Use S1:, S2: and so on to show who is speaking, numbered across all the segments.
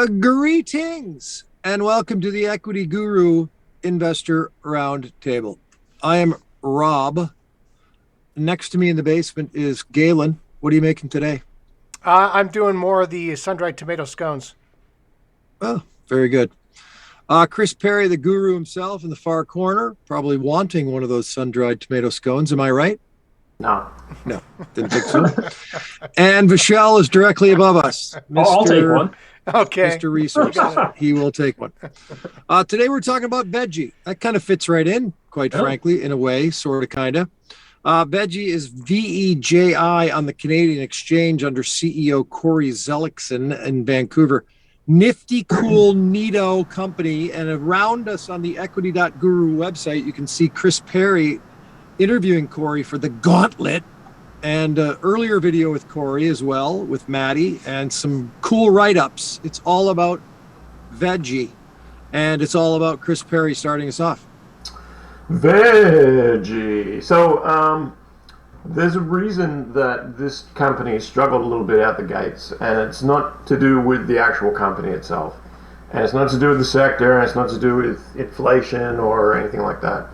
S1: Greetings and welcome to the Equity.Guru Investor Roundtable. I am Rob. Next to me in the basement is Galen. What are you making today?
S2: I'm doing more of the sun-dried tomato scones.
S1: Oh, very good. Chris Perry, the guru himself in the far corner, probably wanting one of those sun-dried tomato scones. Am I right?
S3: No.
S1: No, didn't think so. And Vishal is directly above us.
S3: I'll take one.
S2: Okay.
S1: Mr. Resources. He will take one. Today we're talking about Vejii. That kind of fits right in, quite frankly, in a way, sort of, kind of. Vejii is VEJI on the Canadian exchange under CEO Corey Zellickson in Vancouver. Nifty, cool, neato company. And around us on the Equity.Guru website, you can see Chris Perry interviewing Corey for the Gauntlet, and earlier video with Corey as well, with Maddie, and some cool write-ups. It's all about Vejii, and it's all about Chris Perry starting us off.
S3: Vejii. So there's a reason that this company struggled a little bit out the gates, and it's not to do with the actual company itself, and it's not to do with the sector, and it's not to do with inflation or anything like that.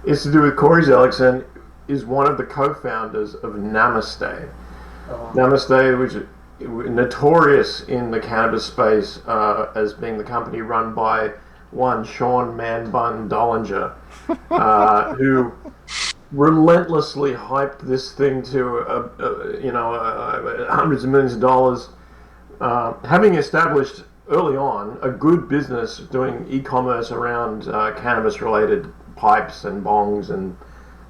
S3: It's to do with Corey Zellickson is one of the co-founders of Namaste. Namaste, which is notorious in the cannabis space as being the company run by one Sean Man-Bun Dollinger, who relentlessly hyped this thing to hundreds of millions of dollars, having established early on a good business doing e-commerce around cannabis-related pipes and bongs and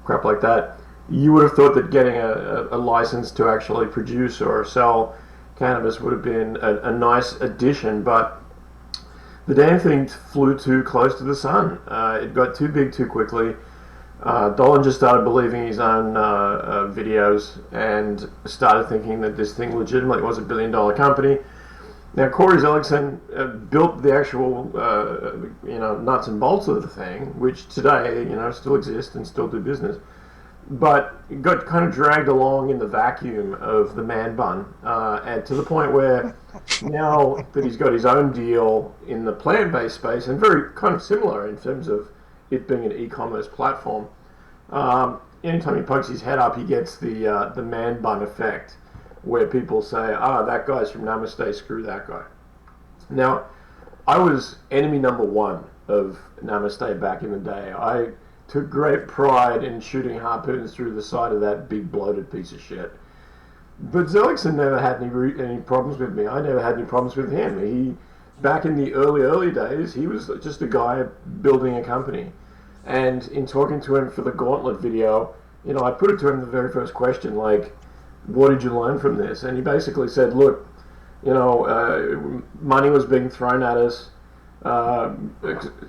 S3: crap like that. You would have thought that getting a license to actually produce or sell cannabis would have been a nice addition, but the damn thing flew too close to the sun. It got too big too quickly. Dolan just started believing his own videos and started thinking that this thing legitimately was $1 billion company. Now, Corey Zellickson built the actual, nuts and bolts of the thing, which today, still exists and still do business, but it got kind of dragged along in the vacuum of the man bun, and to the point where now that he's got his own deal in the plant-based space, and very kind of similar in terms of it being an e-commerce platform, anytime he pokes his head up, he gets the man bun effect, where people say, that guy's from Namaste, screw that guy. Now, I was enemy number one of Namaste back in the day. I took great pride in shooting harpoons through the side of that big bloated piece of shit. But Zellickson never had any problems with me. I never had any problems with him. Back in the early days, he was just a guy building a company. And in talking to him for the Gauntlet video, I put it to him the very first question, like, what did you learn from this? And he basically said, look, money was being thrown at us.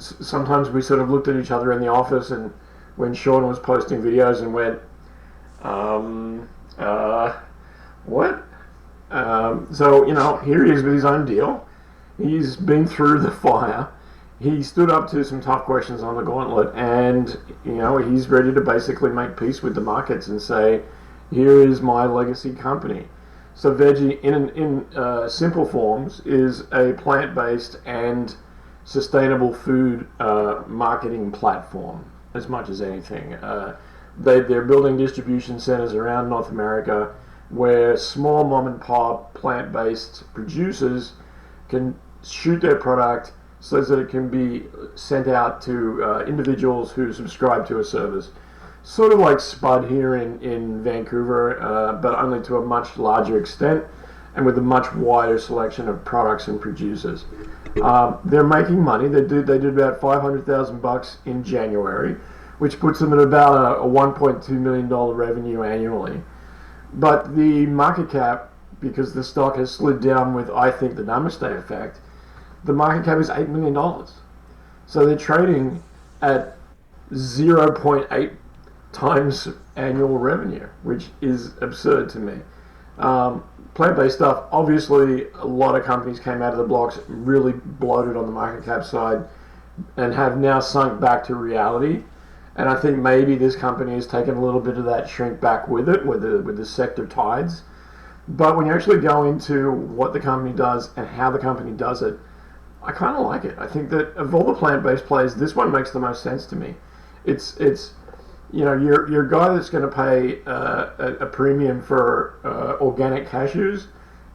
S3: Sometimes we sort of looked at each other in the office, and when Sean was posting videos and went, what? So, here he is with his own deal. He's been through the fire. He stood up to some tough questions on the Gauntlet, and, he's ready to basically make peace with the markets and say, here is my legacy company. So Vejii, in simple forms, is a plant-based and sustainable food marketing platform, as much as anything. They're building distribution centers around North America where small mom-and-pop plant-based producers can shoot their product so that it can be sent out to individuals who subscribe to a service. Sort of like Spud here in Vancouver, but only to a much larger extent and with a much wider selection of products and producers. They're making money. They did about $500,000 in January, which puts them at about a $1.2 million revenue annually. But the market cap, because the stock has slid down with, I think, the Namaste effect, the market cap is $8 million. So they're trading at 0.8 times annual revenue, which is absurd to me. Plant-based stuff, obviously a lot of companies came out of the blocks really bloated on the market cap side and have now sunk back to reality. And I think maybe this company has taken a little bit of that shrink back with it, with the sector tides. But when you actually go into what the company does and how the company does it, I kind of like it. I think that of all the plant-based plays, this one makes the most sense to me. It's your guy that's going to pay a premium for organic cashews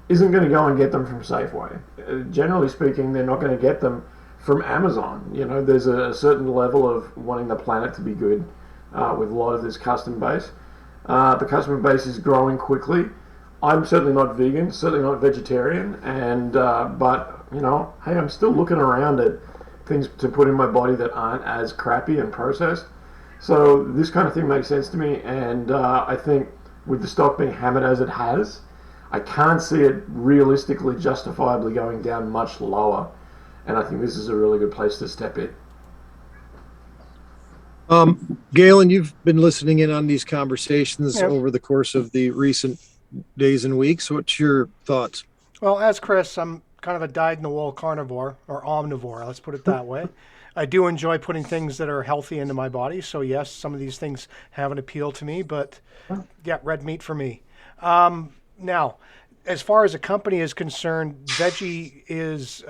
S3: isn't going to go and get them from Safeway. Generally speaking, they're not going to get them from Amazon. There's a certain level of wanting the planet to be good with a lot of this custom base. The customer base is growing quickly. I'm certainly not vegan, certainly not vegetarian, and but hey, I'm still looking around at things to put in my body that aren't as crappy and processed. So this kind of thing makes sense to me, and I think with the stock being hammered as it has, I can't see it realistically, justifiably going down much lower, and I think this is a really good place to step in.
S1: Galen, you've been listening in on these conversations over the course of the recent days and weeks. What's your thoughts?
S2: Well, as Chris, I'm kind of a dyed-in-the-wool carnivore or omnivore, let's put it that way. I do enjoy putting things that are healthy into my body. So yes, some of these things have an appeal to me, but yeah, red meat for me. Now, as far as a company is concerned, Vejii is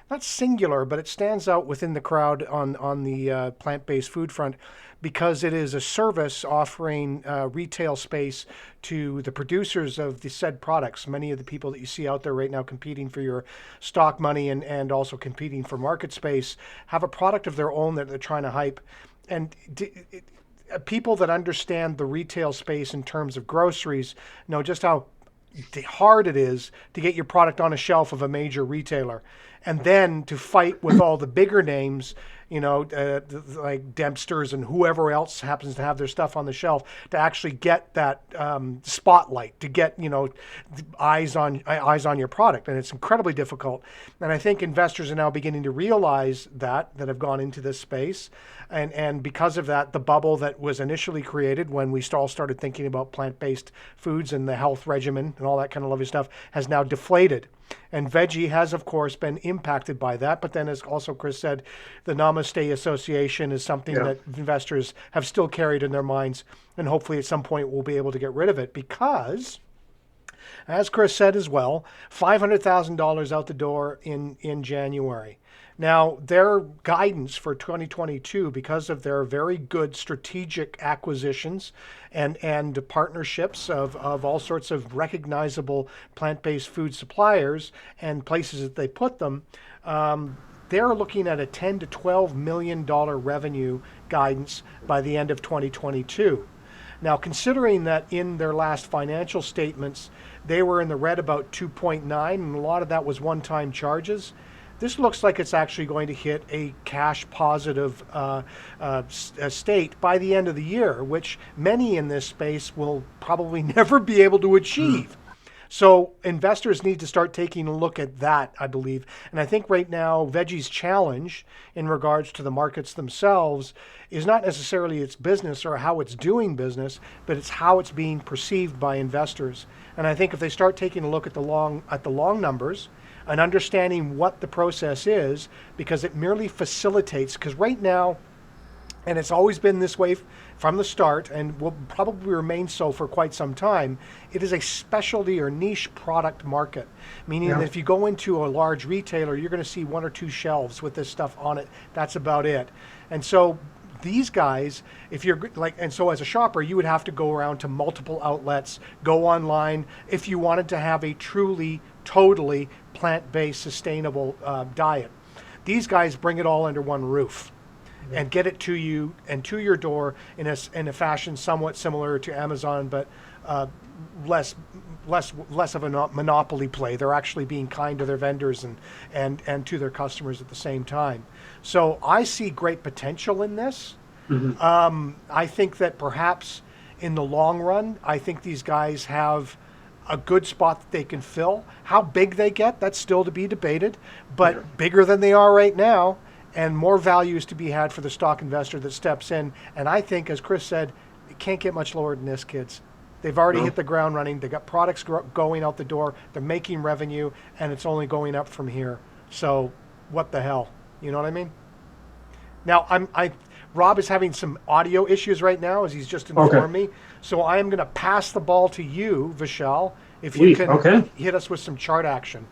S2: not singular, but it stands out within the crowd on the plant-based food front because it is a service offering retail space to the producers of the said products. Many of the people that you see out there right now competing for your stock money and also competing for market space have a product of their own that they're trying to hype. And people that understand the retail space in terms of groceries know just how hard it is to get your product on a shelf of a major retailer. And then to fight with all the bigger names, like Dempster's and whoever else happens to have their stuff on the shelf, to actually get that spotlight, to get eyes on your product, and it's incredibly difficult. And I think investors are now beginning to realize that have gone into this space, and because of that, the bubble that was initially created when we all started thinking about plant-based foods and the health regimen and all that kind of lovely stuff has now deflated. And Vejii has, of course, been impacted by that. But then, as also Chris said, the Namaste Association is something that investors have still carried in their minds. And hopefully at some point we'll be able to get rid of it because, as Chris said as well, $500,000 out the door in January. Now, their guidance for 2022, because of their very good strategic acquisitions and partnerships of all sorts of recognizable plant-based food suppliers and places that they put them, they're looking at a $10 to $12 million revenue guidance by the end of 2022. Now, considering that in their last financial statements, they were in the red about 2.9, and a lot of that was one-time charges, this looks like it's actually going to hit a cash positive state by the end of the year, which many in this space will probably never be able to achieve. So investors need to start taking a look at that, I believe. And I think right now, Vejii's challenge in regards to the markets themselves is not necessarily its business or how it's doing business, but it's how it's being perceived by investors. And I think if they start taking a look at the long numbers, and understanding what the process is, because it merely facilitates, because right now, and it's always been this way from the start and will probably remain so for quite some time, it is a specialty or niche product market, meaning that if you go into a large retailer, you're going to see one or two shelves with this stuff on it. That's about it. And so these guys, if you're like, and so as a shopper, you would have to go around to multiple outlets, go online if you wanted to have a truly, totally plant-based, sustainable diet. These guys bring it all under one roof and get it to you and to your door in a fashion somewhat similar to Amazon, but less of a monopoly play. They're actually being kind to their vendors and to their customers at the same time. So I see great potential in this. I think that perhaps in the long run, I think these guys have a good spot that they can fill. How big they get, that's still to be debated, but bigger than they are right now, and more value is to be had for the stock investor that steps in. And I think, as Chris said, it can't get much lower than this, kids. They've already hit the ground running. They've got products going out the door. They're making revenue, and it's only going up from here. So what the hell? You know what I mean? Now, Rob is having some audio issues right now, as he's just informed me. So I am going to pass the ball to you, Vishal, if you can hit us with some chart action.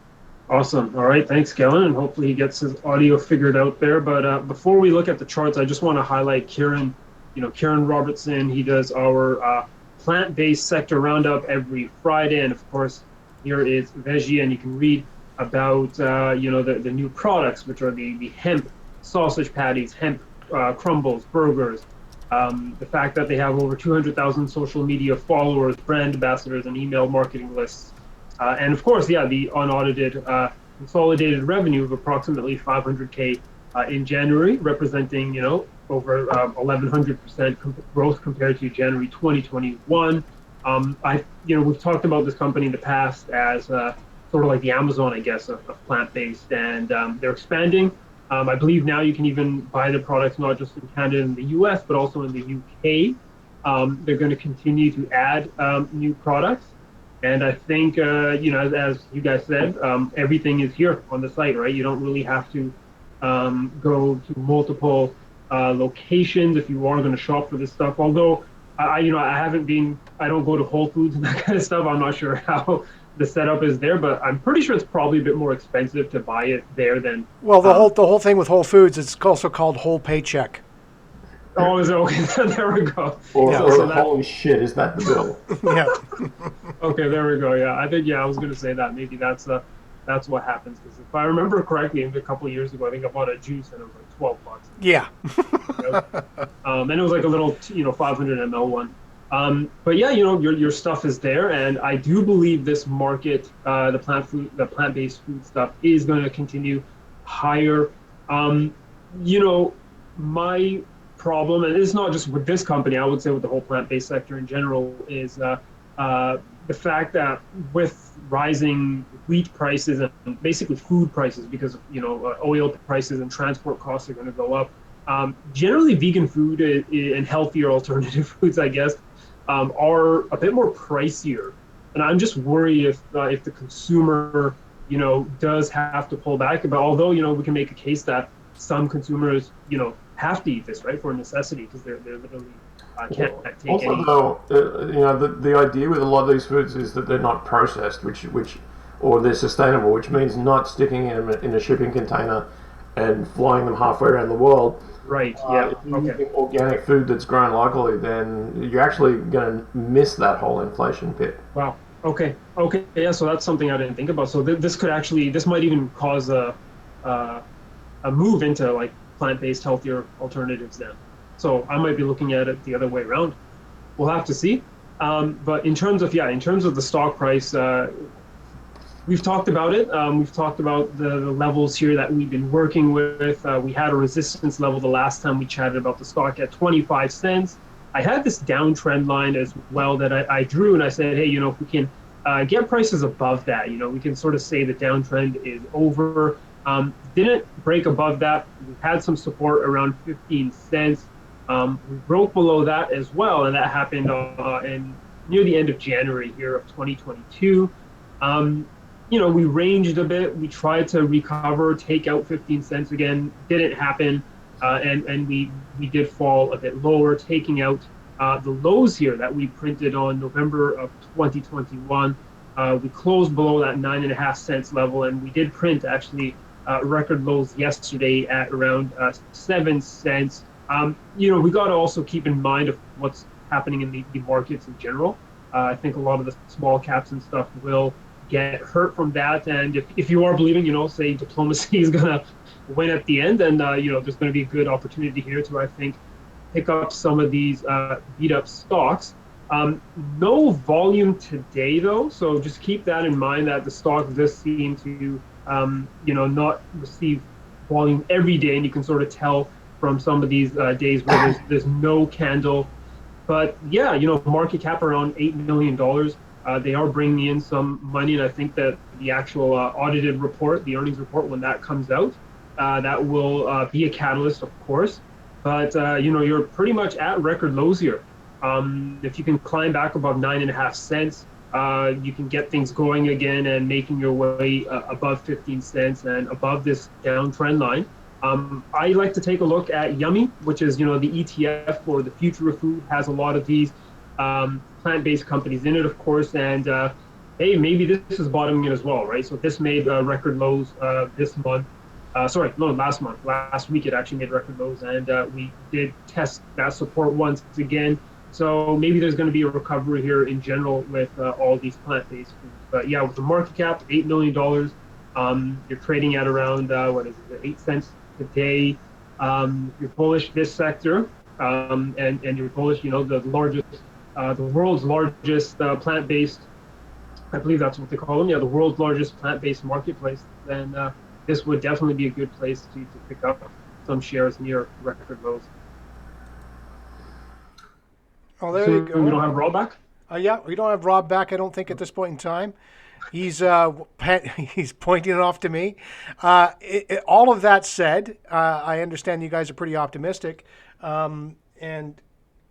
S4: Awesome. All right. Thanks, Kellen. And hopefully he gets his audio figured out there. But before we look at the charts, I just want to highlight Kieran, Kieran Robertson. He does our plant-based sector roundup every Friday. And of course, here is Vejii, and you can read about, the new products, which are the hemp sausage patties, hemp crumbles, burgers. The fact that they have over 200,000 social media followers, brand ambassadors, and email marketing lists. And of course, yeah, the unaudited consolidated revenue of approximately 500K in January, representing, over 1,100% growth compared to January 2021. We've talked about this company in the past as sort of like the Amazon, I guess, of plant-based, and they're expanding. I believe now you can even buy the products not just in Canada and the US, but also in the UK. They're going to continue to add new products. And I think, as you guys said, everything is here on the site, right? You don't really have to go to multiple locations if you are going to shop for this stuff. Although, I don't go to Whole Foods and that kind of stuff. I'm not sure how the setup is there, but I'm pretty sure it's probably a bit more expensive to buy it there than.
S2: Well, the whole thing with Whole Foods, it's also called whole paycheck.
S4: Oh, is it okay? There we go.
S3: Holy shit, is that the bill?
S2: Yeah.
S4: Okay, there we go. Yeah, I was going to say that maybe that's what happens, because if I remember correctly, a couple of years ago, I think I bought a juice and it was like $12.
S2: Yeah.
S4: And it was like a little 500 ml one. But yeah, your stuff is there, and I do believe this market, the plant-based food stuff, is going to continue higher. My problem, and it's not just with this company, I would say with the whole plant-based sector in general, is the fact that with rising wheat prices and basically food prices, because oil prices and transport costs are going to go up, generally vegan food and healthier alternative foods, I guess, are a bit more pricier. And I'm just worried if the consumer does have to pull back. But although we can make a case that some consumers have to eat this, right, for necessity, because they're literally can't take
S3: also,
S4: any.
S3: though, the idea with a lot of these foods is that they're not processed, or they're sustainable, which means not sticking them in a shipping container and flying them halfway around the world.
S4: Right. Yeah.
S3: If you're using organic food that's grown locally, then you're actually going to miss that whole inflation bit.
S4: Wow. Okay. Yeah. So that's something I didn't think about. So this might even cause a move into like plant-based, healthier alternatives then. So I might be looking at it the other way around. We'll have to see. But in terms of the stock price, we've talked about it. We've talked about the levels here that we've been working with. We had a resistance level the last time we chatted about the stock at 25 cents. I had this downtrend line as well that I drew, and I said, hey, if we can get prices above that, we can sort of say the downtrend is over. Didn't break above that. We had some support around 15 cents. We broke below that as well, and that happened near the end of January here of 2022. We ranged a bit. We tried to recover, take out 15 cents again. Didn't happen, and we did fall a bit lower, taking out the lows here that we printed on November of 2021. We closed below that 9.5 cents level, and we did print actually record lows yesterday at around 7 cents. We got to also keep in mind of what's happening in the markets in general. I think a lot of the small caps and stuff will get hurt from that. And if you are believing, say diplomacy is going to win at the end, then, there's going to be a good opportunity here to, I think, pick up some of these beat up stocks. No volume today, though. So just keep that in mind, that the stock does seem to, not receive volume every day. And you can sort of tell from some of these days where there's no candle. But yeah, market cap around $8 million. They are bringing in some money, and I think that the actual audited report, the earnings report, when that comes out, that will be a catalyst, of course. But you're pretty much at record lows here. If you can climb back above 9.5 cents, you can get things going again and making your way above 15 cents and above this downtrend line. I like to take a look at Yummy, which is, the ETF for the future of food, has a lot of these plant-based companies in it, of course. And, hey, maybe this is bottoming it as well, right? So this made record lows this month. Sorry, no, last month. Last week it actually made record lows, and we did test that support once again. So maybe there's going to be a recovery here in general with all these plant-based foods. But yeah, with the market cap, $8 million, you're trading at around what is it, 8 cents a day. You're bullish this sector, and you're bullish. You know, the world's largest plant-based. I believe that's what they call them. Yeah, the world's largest plant-based marketplace. Then this would definitely be a good place to pick up some shares near record lows.
S2: Oh, there
S4: So
S2: you go.
S4: we don't have Rob back?
S2: Yeah, we don't have Rob back, I don't think, at this point in time. He's he's pointing it off to me. All of that said, I understand you guys are pretty optimistic, and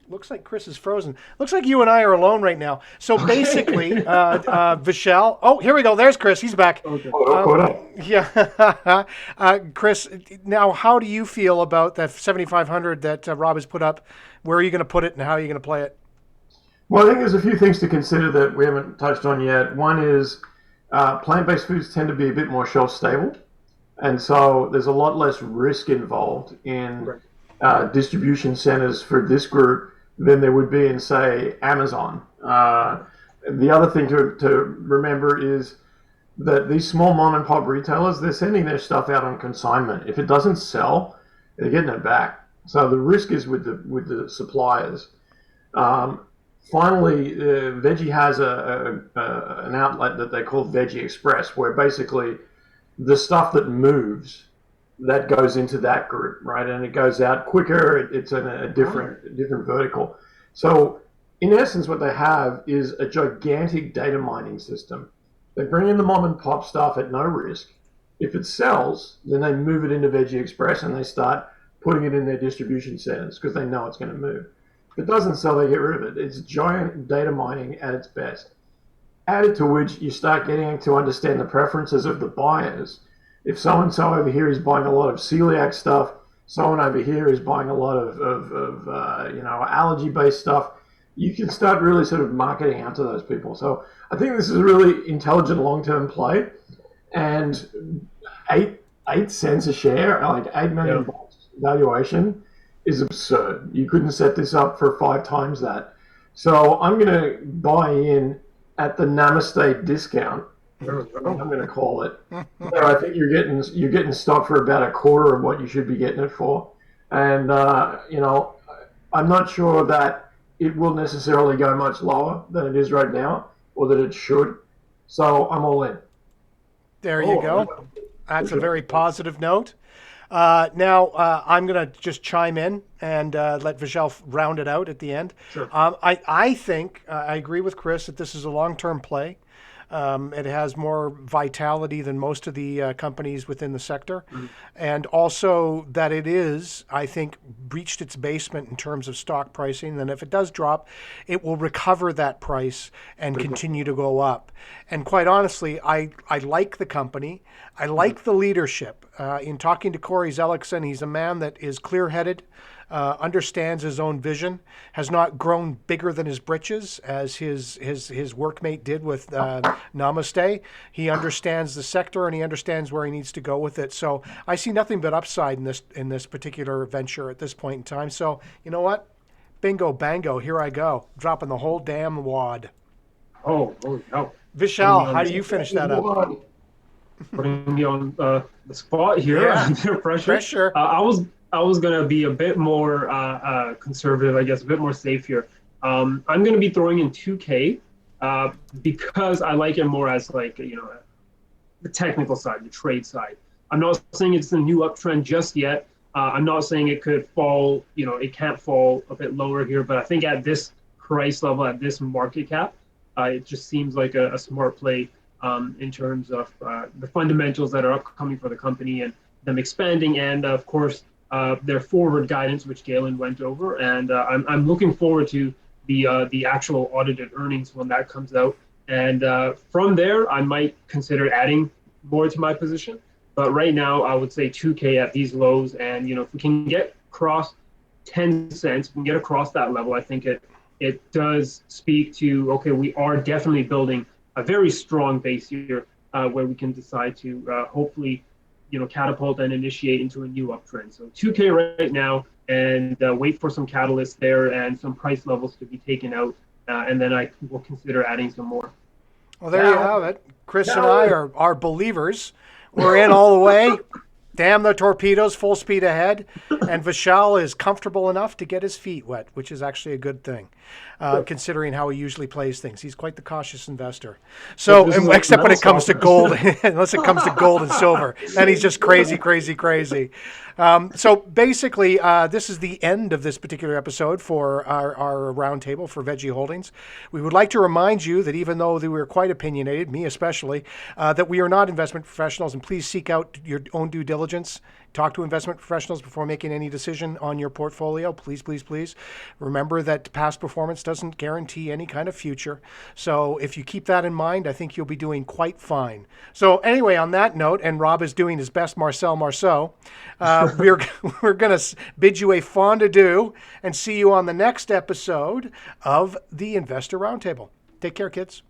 S2: looks like Chris is frozen. Looks like you and I are alone right now. So basically, Vishal. Oh, here we go. There's Chris. He's back.
S4: Okay.
S2: Yeah, Chris. Now, how do you feel about that 7,500 that Rob has put up? Where are you going to put it, and how are you going to play it?
S3: Well, I think there's a few things to consider that we haven't touched on yet. One is plant-based foods tend to be a bit more shelf stable, and so there's a lot less risk involved in distribution centers for this group than there would be in, say, Amazon. The other thing to remember is that these small mom and pop retailers, they're sending their stuff out on consignment. If it doesn't sell, they're getting it back. So the risk is with the suppliers. Finally, Vejii has an outlet that they call Vejii Express, where basically the stuff that moves, that goes into that group, right? And it goes out quicker. It's in a different vertical. So in essence, what they have is a gigantic data mining system. They bring in the mom and pop stuff at no risk. If it sells, then they move it into Vejii Express and they start putting it in their distribution centers because they know it's going to move. If it doesn't sell, they get rid of it. It's giant data mining at its best. Added to which, you start getting to understand the preferences of the buyers. If so-and-so over here is buying a lot of celiac stuff, someone over here is buying a lot of allergy-based stuff, you can start really sort of marketing out to those people. So I think this is a really intelligent long-term play. And 8 cents a share, like $8 million valuation, is absurd. You couldn't set this up for 5 times that. So I'm going to buy in at the Namaste discount. I'm going to call it. So I think you're getting stock for about a quarter of what you should be getting it for. And I'm not sure that it will necessarily go much lower than it is right now, or that it should. So I'm all in.
S2: There you go. That's a very positive note. Now, I'm going to just chime in and let Vishal round it out at the end.
S4: Sure.
S2: I think I agree with Chris that this is a long-term play. It has more vitality than most of the companies within the sector. Mm-hmm. And also that it is, I think, reached its basement in terms of stock pricing. And if it does drop, it will recover that price and continue to go up. And quite honestly, I like the company. I like the leadership. In talking to Corey Zellickson, he's a man that is clear-headed, understands his own vision, has not grown bigger than his britches as his workmate did with Namaste. He understands the sector and he understands where he needs to go with it. So I see nothing but upside in this particular venture at this point in time. So you know what? Bingo, bango, here I go, dropping the whole damn wad.
S4: Oh no.
S2: Vishal, how do you finish that up?
S4: Putting me on the spot here.
S2: Yeah.
S4: Pressure. I was gonna be a bit more conservative, I guess, a bit more safe here. I'm gonna be throwing in 2K because I like it more as like the technical side, the trade side. I'm not saying it's a new uptrend just yet. I'm not saying it could fall. It can't fall a bit lower here, but I think at this price level, at this market cap, it just seems like a smart play in terms of the fundamentals that are upcoming for the company and them expanding, and of course their forward guidance, which Galen went over. And I'm looking forward to the actual audited earnings when that comes out. And from there, I might consider adding more to my position. But right now, I would say 2K at these lows. And if we can get across 10 cents, we can get across that level, I think it does speak to, okay, we are definitely building a very strong base here where we can decide to hopefully, catapult and initiate into a new uptrend. So 2K right now, and wait for some catalysts there and some price levels to be taken out, and then I will consider adding some more.
S2: Well, there you have it. Chris and I are believers. We're in all the way. Damn the torpedoes, full speed ahead. And Vishal is comfortable enough to get his feet wet, which is actually a good thing, considering how he usually plays things. He's quite the cautious investor. So, except when it comes to gold, unless it comes to gold and silver, then he's just crazy, crazy, crazy. So basically, this is the end of this particular episode for our roundtable for Vejii Holdings. We would like to remind you that even though we are quite opinionated, me especially, that we are not investment professionals, and please seek out your own due diligence. Talk to investment professionals before making any decision on your portfolio. Please, please, please. Remember that past performance doesn't guarantee any kind of future. So if you keep that in mind, I think you'll be doing quite fine. So anyway, on that note, and Rob is doing his best Marcel Marceau, we're going to bid you a fond adieu and see you on the next episode of the Investor Roundtable. Take care, kids.